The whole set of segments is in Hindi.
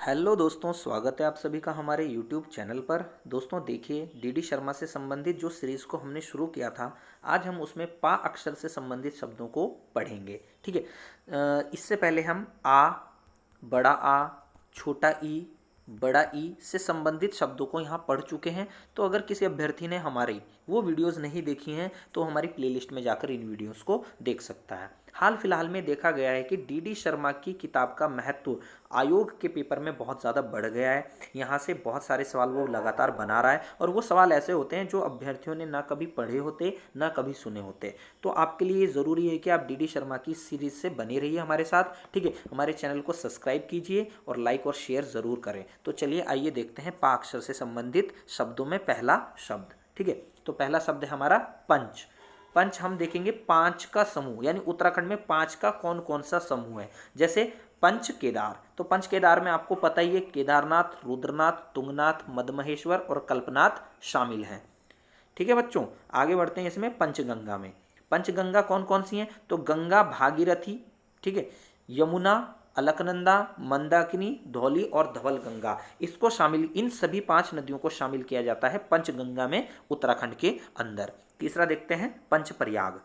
हेलो दोस्तों, स्वागत है आप सभी का हमारे YouTube चैनल पर। दोस्तों देखिए, डीडी शर्मा से संबंधित जो सीरीज़ को हमने शुरू किया था, आज हम उसमें पा अक्षर से संबंधित शब्दों को पढ़ेंगे। ठीक है। इससे पहले हम आ, बड़ा आ, छोटा ई, बड़ा ई से संबंधित शब्दों को यहाँ पढ़ चुके हैं। तो अगर किसी अभ्यर्थी ने हमारी वो वीडियोस नहीं देखी हैं तो हमारी प्लेलिस्ट में जाकर इन वीडियोस को देख सकता है। हाल फिलहाल में देखा गया है कि डीडी शर्मा की किताब का महत्व आयोग के पेपर में बहुत ज़्यादा बढ़ गया है। यहाँ से बहुत सारे सवाल वो लगातार बना रहा है और वो सवाल ऐसे होते हैं जो अभ्यर्थियों ने ना कभी पढ़े होते ना कभी सुने होते। तो आपके लिए ज़रूरी है कि आप डीडी शर्मा की सीरीज़ से बने रहिए हमारे साथ। ठीक है, हमारे चैनल को सब्सक्राइब कीजिए और लाइक और शेयर ज़रूर करें। तो चलिए आइए देखते हैं पा अक्षर से संबंधित शब्दों में पहला शब्द। ठीक है, तो पहला शब्द है हमारा पंच। पंच हम देखेंगे पांच का समूह, यानी उत्तराखंड में पांच का कौन कौन सा समूह है। जैसे पंच केदार, तो पंच केदार में आपको पता ही है केदारनाथ, रुद्रनाथ, तुंगनाथ, मदमहेश्वर और कल्पनाथ शामिल हैं। ठीक है बच्चों, आगे बढ़ते हैं इसमें पंचगंगा में। पंचगंगा कौन कौन सी हैं? तो गंगा, भागीरथी, ठीक है, यमुना, अलकनंदा, मंदाकिनी, धौली और धवल गंगा, इसको शामिल, इन सभी 5 नदियों को शामिल किया जाता है पंचगंगा में उत्तराखंड के अंदर। तीसरा देखते हैं पंचप्रयाग।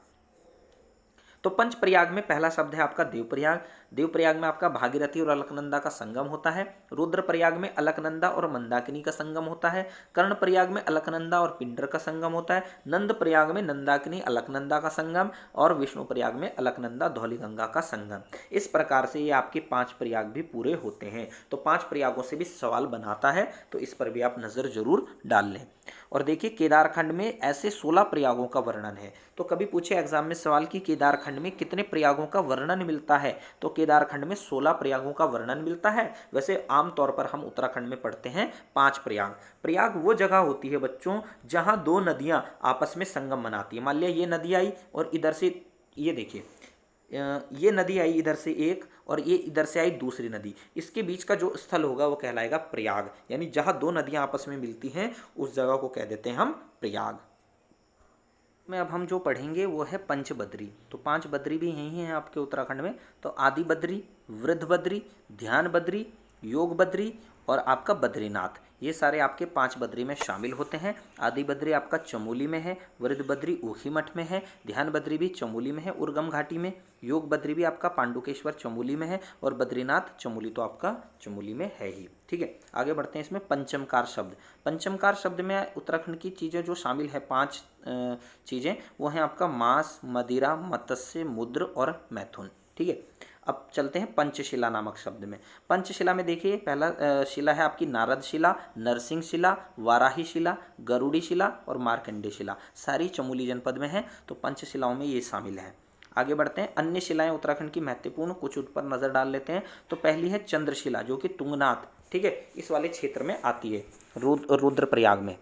तो पंचप्रयाग में पहला शब्द है आपका देवप्रयाग। देवप्रयाग में आपका भागीरथी और अलकनंदा का संगम होता है। रुद्रप्रयाग में अलकनंदा और मंदाकिनी का संगम होता है। कर्णप्रयाग में अलकनंदा और पिंडर का संगम होता है। नंदप्रयाग में नंदाकिनी अलकनंदा का संगम और विष्णुप्रयाग में अलकनंदा धौलीगंगा का संगम। इस प्रकार से ये आपके 5 प्रयाग भी पूरे होते हैं। तो 5 प्रयागों से भी सवाल बनाता है, तो इस पर भी आप नज़र जरूर डाल लें। और देखिए, केदारखंड में ऐसे 16 प्रयागों का वर्णन है। तो कभी पूछे एग्जाम में सवाल कि केदारखंड में कितने प्रयागों का वर्णन मिलता है, तो केदारखंड में 16 प्रयागों का वर्णन मिलता है। वैसे आमतौर पर हम उत्तराखंड में पढ़ते हैं 5 प्रयाग। प्रयाग वो जगह होती है बच्चों जहां 2 नदियां आपस में संगम बनाती है। मान लिया ये नदी आई और इधर से, ये देखिए, ये नदी आई इधर से एक और ये इधर से आई दूसरी नदी, इसके बीच का जो स्थल होगा वो कहलाएगा प्रयाग। यानी जहां 2 नदियां आपस में मिलती हैं उस जगह को कह देते हैं हम प्रयाग। में अब हम जो पढ़ेंगे वो है पंचबद्री। तो 5 बद्री भी यही हैं आपके उत्तराखंड में। तो आदि बद्री, वृद्ध बद्री, ध्यान बद्री, योग बद्री और आपका बद्रीनाथ, ये सारे आपके 5 बद्री में शामिल होते हैं। आदि बद्री आपका चमोली में है, वृद्ध बद्री ऊखीमठ में है, ध्यान बद्री भी चमोली में है उर्गम घाटी में, योग बद्री भी आपका पांडुकेश्वर चमोली में है और बद्रीनाथ चमोली तो आपका चमोली में है ही। ठीक है, आगे बढ़ते हैं इसमें पंचमकार शब्द। पंचमकार शब्द में उत्तराखंड की चीज़ें जो शामिल है, 5 चीज़ें, वो हैं आपका मांस, मदिरा, मत्स्य, मुद्र और मैथुन। ठीक है, अब चलते हैं पंचशिला नामक शब्द में। पंचशिला में देखिए, पहला शिला है आपकी नारद शिला, नरसिंह शिला, वाराही शिला, गरुड़ी शिला और मार्कंडे शिला, सारी चमोली जनपद में है। तो पंचशिलाओं में ये शामिल है। आगे बढ़ते हैं, अन्य शिलाएं उत्तराखंड की महत्वपूर्ण, कुछ उन पर नजर डाल लेते हैं। तो पहली है चंद्रशिला जो कि तुंगनाथ, ठीक है, इस वाले क्षेत्र में आती है, रुद्रप्रयाग में।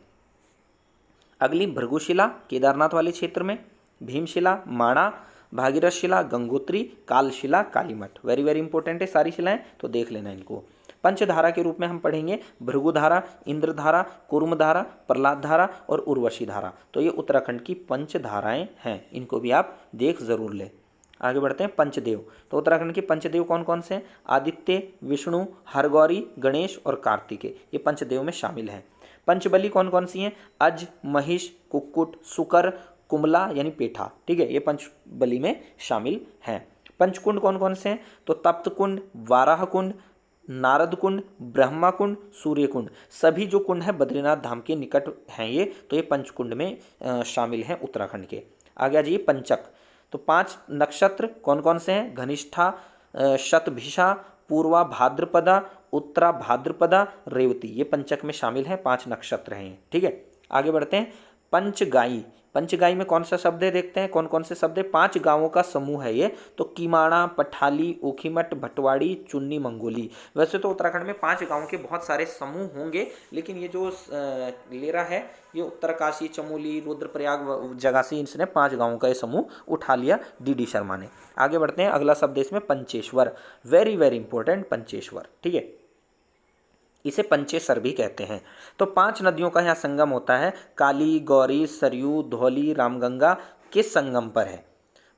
अगली भृगुशिला केदारनाथ वाले क्षेत्र में, Bhimshila Mana, Bhagirath Shila Gangotri, Kalshila Kalimath. Very very important है सारी शिलाएं, तो देख लेना इनको। पंचधारा के रूप में हम पढ़ेंगे भृगुधारा, इंद्रधारा, कूर्मधारा, प्रहलाद धारा और उर्वशी धारा। तो ये उत्तराखंड की पंचधाराएं हैं, इनको भी आप देख जरूर लें। आगे बढ़ते हैं पंचदेव। तो उत्तराखंड के पंचदेव कौन कौन से हैं? आदित्य, विष्णु, हरगौरी, गणेश और कार्तिकेय, ये पंचदेव में शामिल हैं। पंचबली कौन कौन सी हैं? अज, महिष, कुक्कुट, सुकर, कुमला यानी पेठा। ठीक है, ये पंचबली में शामिल हैं। पंचकुंड कौन कौन से हैं? तो तप्त कुंड, वाराह कुंड, नारद कुंड, ब्रह्मा कुंड, सूर्य कुंड, सभी जो कुंड है बद्रीनाथ धाम के निकट हैं ये। तो ये पंचकुंड में शामिल हैं उत्तराखंड के। आगे आ जाइए पंचक। तो 5 नक्षत्र कौन कौन से हैं? घनिष्ठा, शतभिषा, पूर्वा भाद्रपदा, उत्तरा भाद्रपदा, रेवती, ये पंचक में शामिल हैं, 5 नक्षत्र हैं। ठीक है, आगे बढ़ते हैं। पंचगाई। पंचगाई में कौन सा शब्द है देखते हैं, कौन कौन से शब्द है? 5 गांवों का समूह है ये। तो कीमाणा, पठाली, ऊखीमठ, भटवाड़ी, चुन्नी, मंगोली। वैसे तो उत्तराखंड में 5 गांवों के बहुत सारे समूह होंगे, लेकिन ये जो ले रहा है ये उत्तरकाशी, चमोली, रुद्रप्रयाग जगह से इसने 5 गांवों का ये समूह उठा लिया डीडी शर्मा ने। आगे बढ़ते हैं, अगला शब्द इसमें Pancheshwar. Very very important Pancheshwar. ठीक है, इसे पंचेसर भी कहते हैं। तो 5 नदियों का यहाँ संगम होता है। काली, गौरी, सरयू, धौली, रामगंगा के संगम पर है।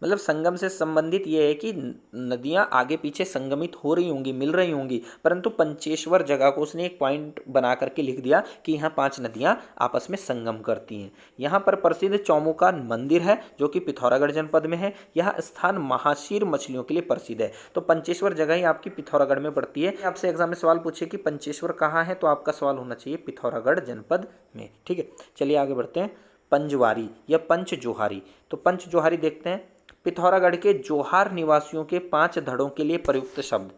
मतलब संगम से संबंधित ये है कि नदियाँ आगे पीछे संगमित हो रही होंगी, मिल रही होंगी, परंतु पंचेश्वर जगह को उसने एक पॉइंट बना करके लिख दिया कि यहाँ 5 नदियाँ आपस में संगम करती हैं। यहाँ पर प्रसिद्ध चौमुखा मंदिर है जो कि पिथौरागढ़ जनपद में है। यह स्थान महाशीर मछलियों के लिए प्रसिद्ध है। तो पंचेश्वर जगह ही आपकी पिथौरागढ़ में पड़ती है। आपसे एग्जाम में सवाल पूछे कि पंचेश्वर कहाँ है, तो आपका सवाल होना चाहिए पिथौरागढ़ जनपद में। ठीक है, चलिए आगे बढ़ते हैं। पंजवारी या पंचजोहारी, तो पंचजोहारी देखते हैं। पिथौरागढ़ के जोहार निवासियों के 5 धड़ों के लिए प्रयुक्त शब्द।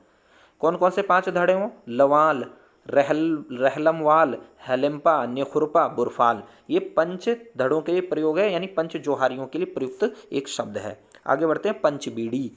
कौन कौन से 5 धड़े हों? लवाल, रहलमवाल, हेलेम्पा, नेखुरपा, बुरफाल। ये 5 धड़ों के लिए प्रयोग है, यानी पंचजोहारियों के लिए प्रयुक्त एक शब्द है। आगे बढ़ते हैं। पंचबीड़ी,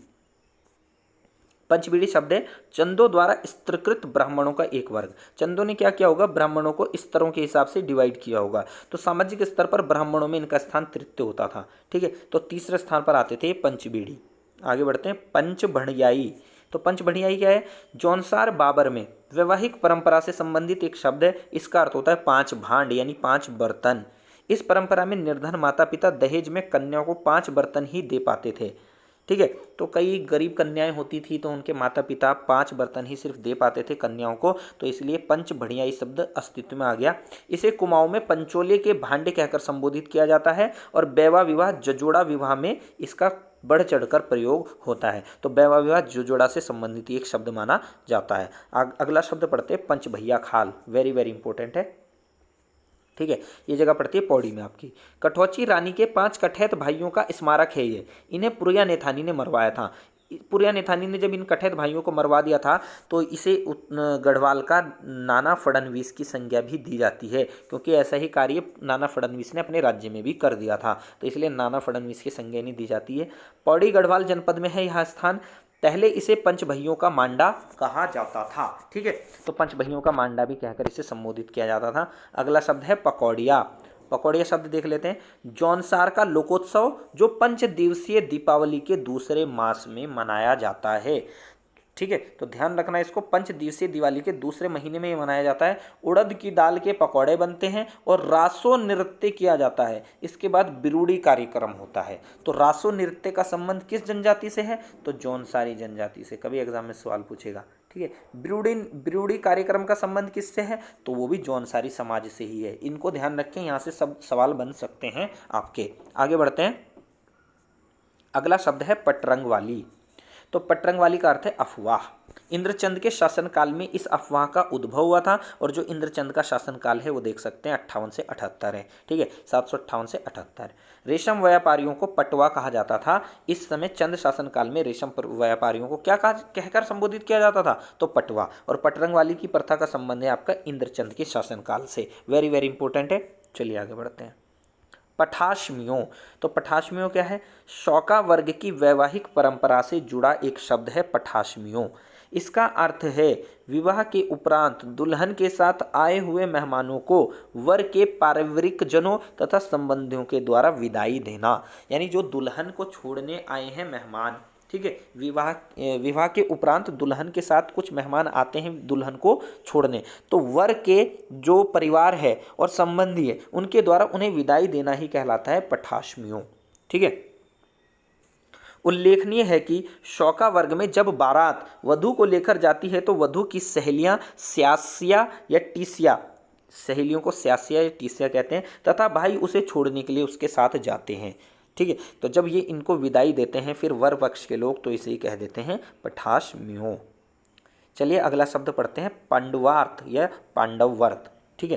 पंचबीड़ी शब्द है चंदों द्वारा स्त्रीकृत ब्राह्मणों का एक वर्ग। चंदों ने क्या किया होगा? ब्राह्मणों को स्तरों के हिसाब से डिवाइड किया होगा। तो सामाजिक स्तर पर ब्राह्मणों में इनका स्थान तृतीय होता था। ठीक है, तो तीसरे स्थान पर आते थे पंचबीड़ी। आगे बढ़ते हैं। पंचभणियाई, तो पंचभणियाई क्या है? जौनसार बाबर में वैवाहिक परंपरा से संबंधित एक शब्द है। इसका अर्थ होता है 5 भांड यानी 5 बर्तन। इस परंपरा में निर्धन माता पिता दहेज में कन्याओं को 5 बर्तन ही दे पाते थे। ठीक है, तो कई गरीब कन्याएं होती थी तो उनके माता पिता 5 बर्तन ही सिर्फ दे पाते थे कन्याओं को, तो इसलिए पंचभणियाई शब्द अस्तित्व में आ गया। इसे कुमाऊं में पंचोले के भांडे कहकर संबोधित किया जाता है और बैवा विवाह जजोड़ा विवाह में इसका बढ़ चढ़कर प्रयोग होता है। तो बैवा विवाह जजोड़ा से संबंधित एक शब्द माना जाता है। अगला शब्द पढ़ते हैं पंचभैया खाल, वेरी वेरी इंपॉर्टेंट है। ठीक है, ये जगह पड़ती है पौड़ी में आपकी। कठौची रानी के 5 कठैत भाइयों का स्मारक है ये। इन्हें पुरिया नेथानी ने मरवाया था। पुरिया नेथानी ने जब इन कठैत भाइयों को मरवा दिया था तो इसे गढ़वाल का नाना फडणवीस की संज्ञा भी दी जाती है, क्योंकि ऐसा ही कार्य नाना फडणवीस ने अपने राज्य में भी कर दिया था, तो इसलिए नाना फडणवीस की संज्ञा नहीं दी जाती है। पौड़ी गढ़वाल जनपद में है यह स्थान। पहले इसे पंचभैयों का मांडा कहा जाता था। ठीक है, तो पंचभैयों का मांडा भी कहकर इसे संबोधित किया जाता था। अगला शब्द है पकौड़िया। पकौड़िया शब्द देख लेते हैं। जौनसार का लोकोत्सव जो 5 दिवसीय दीपावली के दूसरे मास में मनाया जाता है। ठीक है, तो ध्यान रखना इसको, 5 दिवसीय दिवाली के दूसरे महीने में ये मनाया जाता है। उड़द की दाल के पकौड़े बनते हैं और रासो नृत्य किया जाता है। इसके बाद बिरूड़ी कार्यक्रम होता है। तो रासो नृत्य का संबंध किस जनजाति से है? तो जौनसारी जनजाति से। कभी एग्जाम में सवाल पूछेगा। ठीक है, बिरूड़ी कार्यक्रम का संबंध किससे है? तो वो भी जौनसारी समाज से ही है। इनको ध्यान रखें, यहाँ से सब सवाल बन सकते हैं आपके। आगे बढ़ते हैं। अगला शब्द है पटरंगवाली। तो पटरंगवाली का अर्थ है अफवाह। इंद्रचंद के शासनकाल में इस अफवाह का उद्भव हुआ था, और जो इंद्रचंद का शासनकाल है वो देख सकते हैं 58 से 78 है। ठीक है, 758 से 78। रेशम व्यापारियों को पटवा कहा जाता था। इस समय चंद शासनकाल में रेशम व्यापारियों को क्या कहकर संबोधित किया जाता था? तो पटवा। और पटरंगवाली की प्रथा का संबंध है आपका इंद्रचंद के शासनकाल से। वेरी वेरी इंपॉर्टेंट है। चलिए आगे बढ़ते हैं। पठाश्मियों, तो पठाश्मियों क्या है? शौका वर्ग की वैवाहिक परंपरा से जुड़ा एक शब्द है पठाश्मियों। इसका अर्थ है विवाह के उपरांत दुल्हन के साथ आए हुए मेहमानों को वर के पारिवारिक जनों तथा संबंधियों के द्वारा विदाई देना। यानी जो दुल्हन को छोड़ने आए हैं मेहमान, ठीक है, विवाह के उपरांत दुल्हन के साथ कुछ मेहमान आते हैं दुल्हन को छोड़ने, तो वर के जो परिवार है और संबंधी है उनके द्वारा उन्हें विदाई देना ही कहलाता है पठाश्मियों। ठीक है, उल्लेखनीय है कि शौका वर्ग में जब बारात वधू को लेकर जाती है तो वधू की सहेलियां स्यासिया या टीसिया, सहेलियों को स्यासिया या टीसिया कहते हैं, तथा भाई उसे छोड़ने के लिए उसके साथ जाते हैं। ठीक है, तो जब ये इनको विदाई देते हैं फिर वर पक्ष के लोग, तो इसे ही कह देते हैं पठाश्मियों। चलिए अगला शब्द पढ़ते हैं पांडवार्थ या पांडवर्थ। ठीक है,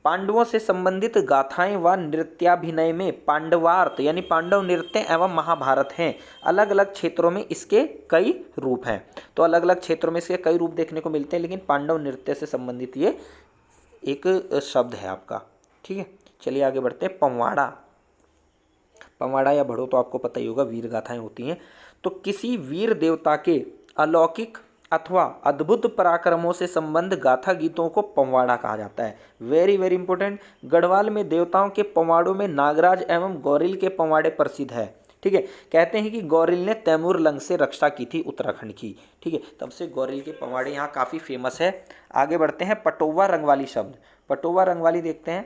पांडवों से संबंधित गाथाएं व नृत्याभिनय में पांडवार्थ यानी पांडव नृत्य एवं महाभारत हैं। अलग अलग क्षेत्रों में इसके कई रूप हैं। तो अलग अलग क्षेत्रों में इसके कई रूप देखने को मिलते हैं, लेकिन पांडव नृत्य से संबंधित ये एक शब्द है आपका। ठीक है, चलिए आगे बढ़ते हैं। पंवाड़ा, पंवाड़ा या भड़ो तो आपको पता ही होगा, वीर गाथाएं होती हैं। तो किसी वीर देवता के अलौकिक अथवा अद्भुत पराक्रमों से संबंध गाथा गीतों को पंवाड़ा कहा जाता है। Very very important. गढ़वाल में देवताओं के पंवाड़ों में नागराज एवं गौरिल के पंवाड़े प्रसिद्ध है। ठीक है। कहते हैं कि गौरिल ने तैमूर लंग से रक्षा की थी उत्तराखंड की। ठीक है, तब से गौरिल के पवाड़े यहाँ काफ़ी फेमस है। आगे बढ़ते हैं, पटोवा रंगवाली शब्द। पटोवा रंगवाली देखते हैं,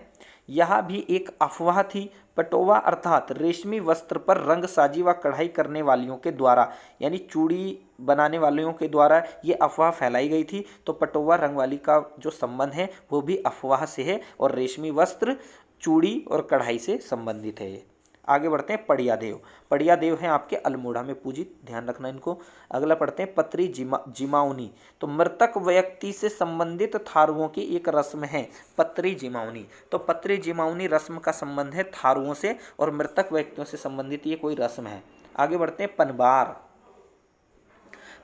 यह भी एक अफवाह थी। पटोवा अर्थात रेशमी वस्त्र पर रंगसाजी व कढ़ाई करने वालियों के द्वारा, यानी चूड़ी बनाने वालों के द्वारा ये अफवाह फैलाई गई थी। तो पटोवा रंगवाली का जो संबंध है वो भी अफवाह से है और रेशमी वस्त्र, चूड़ी और कढ़ाई से संबंधित है ये। आगे बढ़ते हैं, पड़िया देव। पड़िया देव हैं आपके अल्मोड़ा में पूजित, ध्यान रखना इनको। अगला पढ़ते हैं, पत्री जिमाउनी। तो मृतक व्यक्ति से संबंधित थारुओं की एक रस्म है पत्री जिमाउनी। तो पत्री जिमाउनी रस्म का संबंध है थारुओं से और मृतक व्यक्तियों से संबंधित ये कोई रस्म है। आगे बढ़ते हैं, पनबार।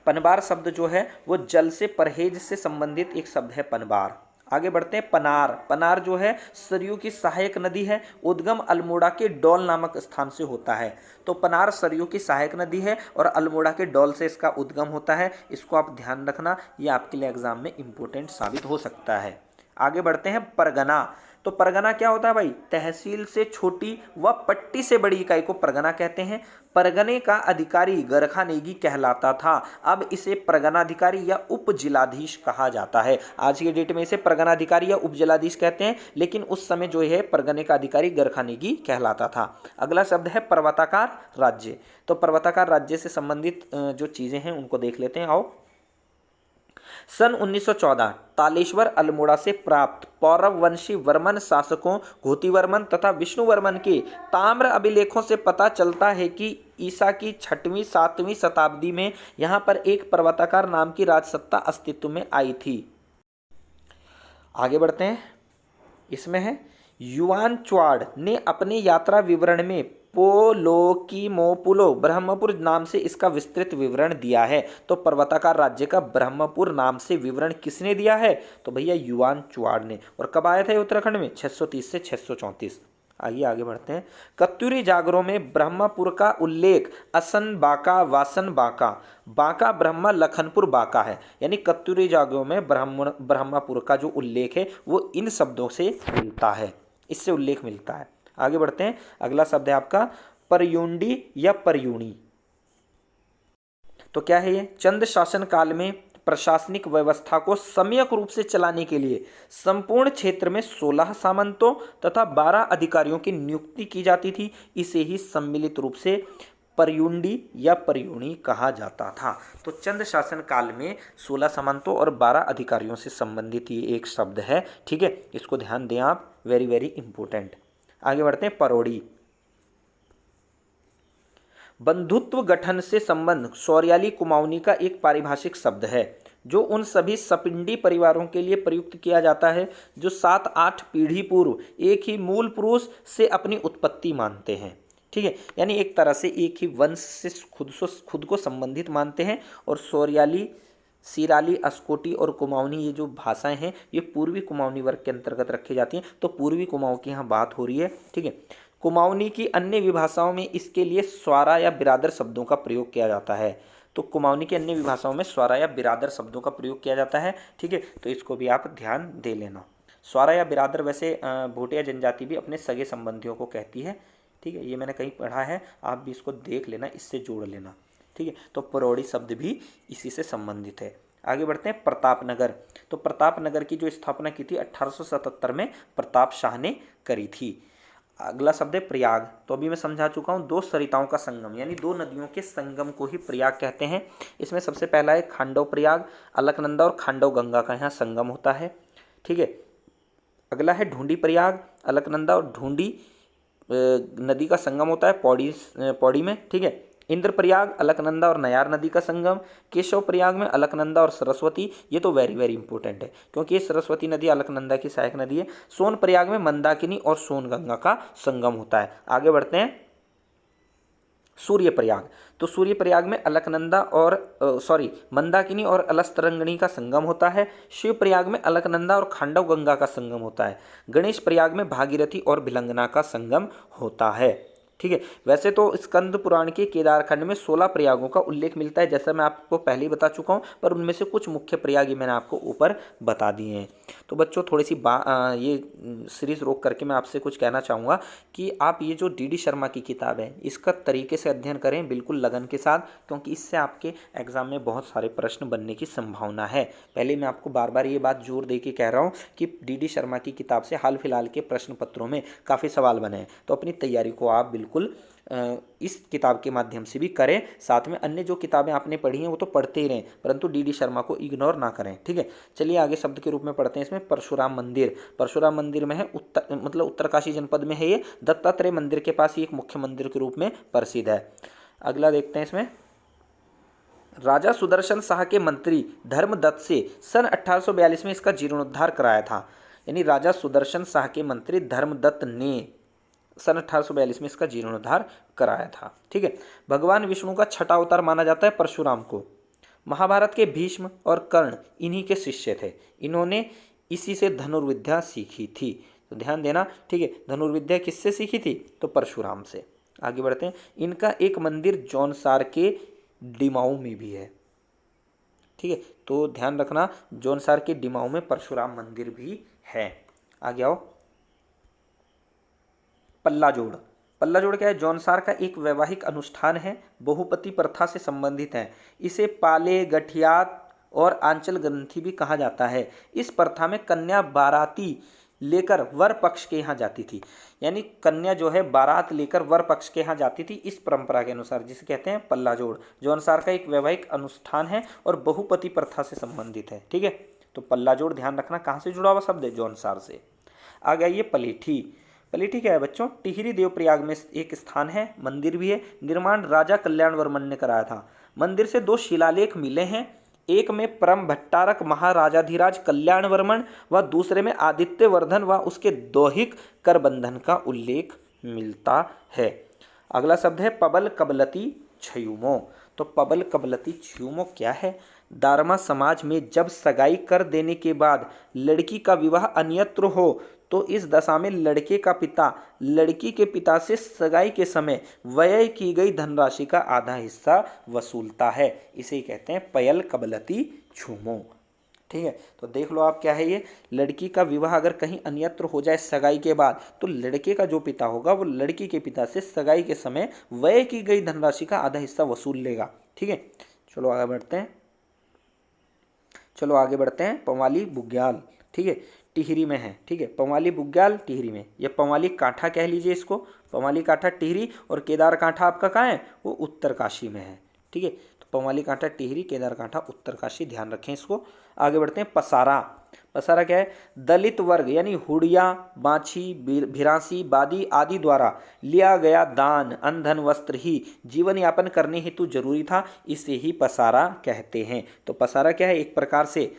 पनबार शब्द जो है वो जल से परहेज से संबंधित एक शब्द है पनबार। आगे बढ़ते हैं, पनार। पनार जो है सरयू की सहायक नदी है, उद्गम अल्मोड़ा के डोल नामक स्थान से होता है। तो पनार सरयू की सहायक नदी है और अल्मोड़ा के डोल से इसका उद्गम होता है। इसको आप ध्यान रखना, ये आपके लिए एग्जाम में इंपॉर्टेंट साबित हो सकता है। आगे बढ़ते हैं, परगना। तो परगना क्या होता है भाई? तहसील से छोटी व पट्टी से बड़ी इकाई को परगना कहते हैं। परगने का अधिकारी गरखानेगी कहलाता था। अब इसे परगनाधिकारी या उप जिलाधीश कहा जाता है। आज के डेट में इसे परगनाधिकारी या उप जिलाधीश कहते हैं, लेकिन उस समय जो है परगने का अधिकारी गरखानेगी कहलाता था। अगला शब्द है पर्वताकार राज्य। तो पर्वताकार राज्य से संबंधित जो चीजें हैं उनको देख लेते हैं, आओ। सन 1914 तालेश्वर अल्मोड़ा से प्राप्त पौरव वंशी वर्मन शासकों घोतीवर्मन तथा विष्णुवर्मन के ताम्र अभिलेखों से पता चलता है कि ईसा की 6वीं 7वीं शताब्दी में यहाँ पर एक पर्वताकार नाम की राजसत्ता अस्तित्व में आई थी। आगे बढ़ते हैं, इसमें है युआन च्वाड ने अपने यात्रा विवरण में पोलोकीमोपुलो ब्रह्मपुर नाम से इसका विस्तृत विवरण दिया है। तो पर्वताकार राज्य का ब्रह्मपुर नाम से विवरण किसने दिया है? तो भैया युआन च्वाड ने। और कब आया था उत्तराखंड में? 630 से 634। आइए आगे बढ़ते हैं। कत्यूरी जागरों में ब्रह्मपुर का उल्लेख असन बाका वासन बाका, बाका ब्रह्मा लखनपुर बाका है। यानी कत्यूरी जागरों में ब्रह्मपुर का जो उल्लेख है वो इन शब्दों से मिलता है, इससे उल्लेख मिलता है। आगे बढ़ते हैं, अगला शब्द है आपका परयुंडी या परयूणी। तो क्या है ये? चंद शासन काल में प्रशासनिक व्यवस्था को सम्यक रूप से चलाने के लिए संपूर्ण क्षेत्र में 16 सामंतों तथा 12 अधिकारियों की नियुक्ति की जाती थी। इसे ही सम्मिलित रूप से परयुंडी या परयूणी कहा जाता था। तो चंद शासन काल में 16 सामंतों और 12 अधिकारियों से संबंधित ये एक शब्द है। ठीक है, इसको ध्यान दें आप, वेरी वेरी इंपॉर्टेंट। आगे बढ़ते हैं, परोड़ी। बंधुत्व गठन से संबंध सौर्याली कुमाऊनी का एक पारिभाषिक शब्द है जो उन सभी सपिंडी परिवारों के लिए प्रयुक्त किया जाता है जो 7-8 पीढ़ी पूर्व एक ही मूल पुरुष से अपनी उत्पत्ति मानते हैं। ठीक है, यानी एक तरह से एक ही वंश से खुद को संबंधित मानते हैं। और सौर्याली, सिराली, अस्कोटी और कुमाऊनी ये जो भाषाएं हैं ये पूर्वी कुमाऊनी वर्ग के अंतर्गत रखी जाती हैं। तो पूर्वी कुमाऊं की यहाँ बात हो रही है। ठीक है, कुमाऊनी की अन्य विभाषाओं में इसके लिए स्वारा या बिरादर शब्दों का प्रयोग किया जाता है। तो कुमाऊनी की अन्य विभाषाओं में स्वारा या बिरादर शब्दों का प्रयोग किया जाता है। ठीक है, तो इसको भी आप ध्यान दे लेना। स्वारा या बिरादर वैसे भोटिया जनजाति भी अपने सगे संबंधियों को कहती है। ठीक है, ये मैंने कहीं पढ़ा है, आप भी इसको देख लेना, इससे जोड़ लेना। ठीक है, तो परोड़ी शब्द भी इसी से संबंधित है। आगे बढ़ते हैं, प्रतापनगर। तो प्रतापनगर की जो स्थापना की थी 1877 में प्रताप शाह ने करी थी। अगला शब्द है प्रयाग। तो अभी मैं समझा चुका हूँ, 2 सरिताओं का संगम यानी 2 नदियों के संगम को ही प्रयाग कहते हैं। इसमें सबसे पहला है खांडव प्रयाग, अलकनंदा और खांडव गंगा का यहाँ संगम होता है। ठीक है, अगला है ढूंढी प्रयाग, अलकनंदा और ढूंढी नदी का संगम होता है पौड़ी में। ठीक है, इंद्र प्रयाग, अलकनंदा और नयार नदी का संगम, केशव प्रयाग में अलकनंदा और सरस्वती। ये तो वेरी वेरी इंपॉर्टेंट है क्योंकि ये सरस्वती नदी अलकनंदा की सहायक नदी है। सोन प्रयाग में मंदाकिनी और सोन गंगा का संगम होता है। आगे बढ़ते हैं, सूर्य प्रयाग। तो सूर्य प्रयाग में अलकनंदा और मंदाकिनी और अलस्तरंगिणी का संगम होता है। शिव प्रयाग में अलकनंदा और खांडव गंगा का संगम होता है। गणेश प्रयाग में भागीरथी और भिलंगना का संगम होता है। ठीक है, वैसे तो स्कंद पुराण के केदारखंड में 16 प्रयागों का उल्लेख मिलता है, जैसा मैं आपको पहले ही बता चुका हूं, पर उनमें से कुछ मुख्य प्रयाग मैंने आपको ऊपर बता दिए हैं। तो तो बच्चों थोड़ी सी ये सीरीज़ रोक करके मैं आपसे कुछ कहना चाहूँगा कि आप ये जो डी शर्मा की किताब है इसका तरीके से अध्ययन करें, बिल्कुल लगन के साथ, क्योंकि इससे आपके एग्ज़ाम में बहुत सारे प्रश्न बनने की संभावना है। पहले मैं आपको बार बार ये बात जोर दे के कह रहा हूँ कि डी शर्मा की किताब से हाल फिलहाल के प्रश्न पत्रों में काफ़ी सवाल बने हैं, तो अपनी तैयारी को आप बिल्कुल इस किताब के माध्यम से भी करें। साथ में अन्य जो किताबें आपने पढ़ी हैं वो तो पढ़ते ही रहें, परंतु डी शर्मा को इग्नोर ना करें, ठीक है। चलिए आगे शब्द के रूप में पढ़ते हैं इसमें परशुराम मंदिर। परशुराम मंदिर में है उत्तरकाशी जनपद में है ये, दत्तात्रेय मंदिर के पास ये एक मुख्य मंदिर के रूप में प्रसिद्ध है। अगला देखते हैं इसमें, राजा सुदर्शन शाह के मंत्री धर्मदत्त से सन 1842 में इसका जीर्णोद्धार कराया था। यानी राजा सुदर्शन शाह के मंत्री धर्मदत्त ने सन 1842 में इसका जीर्णोद्धार कराया था, ठीक है। भगवान विष्णु का छठा अवतार माना जाता है परशुराम को। महाभारत के भीष्म और कर्ण इन्हीं के शिष्य थे, इन्होंने इसी से धनुर्विद्या सीखी थी, तो ध्यान देना, ठीक है। धनुर्विद्या किससे सीखी थी? तो परशुराम से। आगे बढ़ते हैं, इनका एक मंदिर जौनसार के डिमाऊ में भी है, ठीक है। तो ध्यान रखना, जौनसार के डिमाऊ में परशुराम मंदिर भी है। आगे आओ, पल्ला जोड़। पल्ला जोड़ क्या है? जौनसार का एक वैवाहिक अनुष्ठान है, बहुपति प्रथा से संबंधित है। इसे पाले, गठियात और आंचल ग्रंथि भी कहा जाता है। इस प्रथा में कन्या बाराती लेकर वर पक्ष के यहाँ जाती थी, यानी कन्या जो है बारात लेकर वर पक्ष के यहाँ जाती थी, इस परंपरा के अनुसार, जिसे कहते हैं पल्ला जोड़। जौनसार का एक वैवाहिक अनुष्ठान है और बहुपति प्रथा से संबंधित है, ठीक है। तो पल्ला जोड़ ध्यान रखना कहाँ से जुड़ा हुआ शब्द है? जौनसार से। आगे आइए पलेठी। पलेठी क्या है बच्चों? टिहरी देवप्रयाग में एक स्थान है, मंदिर भी है। निर्माण राजा कल्याण वर्मन ने कराया था। मंदिर से 2 शिलालेख मिले हैं, एक में परम भट्टारक महाराजाधिराज कल्याण वर्मन व दूसरे में आदित्य वर्धन व उसके दोहिक करबंधन का उल्लेख मिलता है। अगला शब्द है पबल कबलती छयुमो। तो पबल कबलती छयुमो क्या है? दारमा समाज में जब सगाई कर देने के बाद लड़की का विवाह अन्यत्र हो तो इस दशा में लड़के का पिता लड़की के पिता से सगाई के समय व्यय की गई धनराशि का आधा हिस्सा वसूलता है। इसे कहते हैं पयल कबलती छूमो, ठीक है। तो देख लो आप, क्या है ये? लड़की का विवाह अगर कहीं अन्यत्र हो जाए सगाई के बाद, तो लड़के का जो पिता होगा वो लड़की के पिता से सगाई के समय व्यय की गई धनराशि का आधा हिस्सा वसूल लेगा, ठीक है। चलो आगे बढ़ते हैं। पंवाली बुग्याल, ठीक है, टिहरी में है, ठीक है। पंवाली बुग्याल टिहरी में, ये पंवाली कांठा कह लीजिए इसको। पंवाली कांठा टिहरी और केदार कांठा आपका कहाँ है? वो उत्तरकाशी में है, ठीक है। तो पंवाली कांठा टिहरी, केदार कांठा उत्तरकाशी, ध्यान रखें इसको। आगे बढ़ते हैं पसारा। पसारा क्या है? दलित वर्ग यानी हुड़िया, बाछी, भिरासी, बादी आदि द्वारा लिया गया दान, अन्न, धन, वस्त्र ही जीवन यापन करने हेतु जरूरी था, इसे ही पसारा कहते हैं। तो पसारा क्या है? एक प्रकार से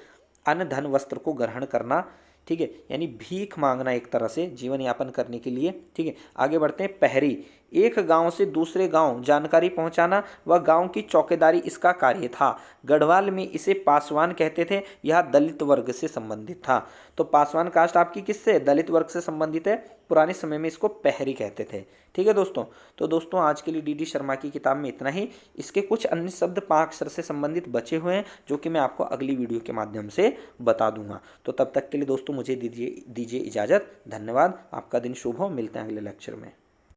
अन्न, धन, वस्त्र को ग्रहण करना, ठीक है, यानी भीख मांगना एक तरह से जीवन यापन करने के लिए, ठीक है। आगे बढ़ते हैं पहरी। एक गांव से दूसरे गांव जानकारी पहुंचाना व गांव की चौकीदारी इसका कार्य था। गढ़वाल में इसे पासवान कहते थे, यह दलित वर्ग से संबंधित था। तो पासवान कास्ट आपकी किससे? दलित वर्ग से संबंधित है। पुराने समय में इसको पहरी कहते थे, ठीक है दोस्तों। तो दोस्तों आज के लिए डी शर्मा की किताब में इतना ही। इसके कुछ अन्य शब्द 5 अक्षर से संबंधित बचे हुए हैं, जो कि मैं आपको अगली वीडियो के माध्यम से बता दूंगा। तो तब तक के लिए दोस्तों मुझे दीजिए इजाज़त। धन्यवाद। आपका दिन शुभ हो। मिलते हैं अगले लेक्चर में।